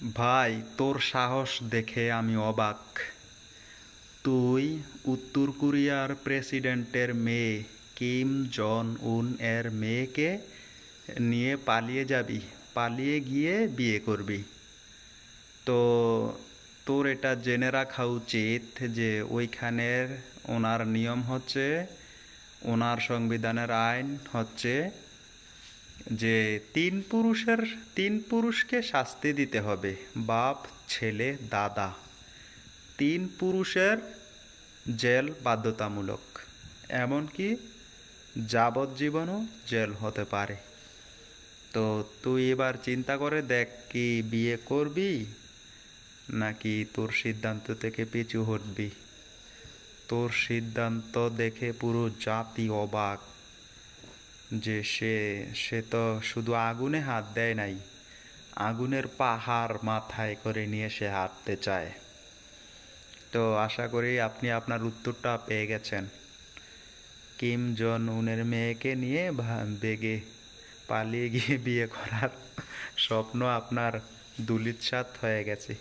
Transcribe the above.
ভাই, তোর সাহস দেখে আমি অবাক। তুই উত্তর কোরিয়ার প্রেসিডেন্টের মেয়ে কিম জন উন এর মেয়েকে নিয়ে পালিয়ে যাবি, পালিয়ে গিয়ে বিয়ে করবি। তো তোর এটা জেনে রাখা উচিত যে ওইখানের ওনার নিয়ম হচ্ছে, ওনার সংবিধানের আইন হচ্ছে যে তিন পুরুষকে শাস্তি দিতে হবে। বাপ, ছেলে, দাদা, তিন পুরুষের জেল বাধ্যতামূলক। এমনকি যাবজ্জীবনও জেল হতে পারে। তো তুই এবার চিন্তা করে দেখ, কি বিয়ে করবি নাকি তোর সিদ্ধান্ত থেকে পিছু হটবি। তোর সিদ্ধান্ত দেখে পুরো জাতি অবাক যে সে সে তো শুধু আগুনে হাত দেয় নাই, আগুনের পাহাড় মাথায় করে নিয়ে সে হাঁটতে চায়। তো আশা করি আপনি আপনার উত্তরটা পেয়ে গেছেন। কিম জন উনের মেয়েকে নিয়ে বেগে পালিয়ে গিয়ে বিয়ে করার স্বপ্ন আপনার ধূলিসাৎ হয়ে গেছে।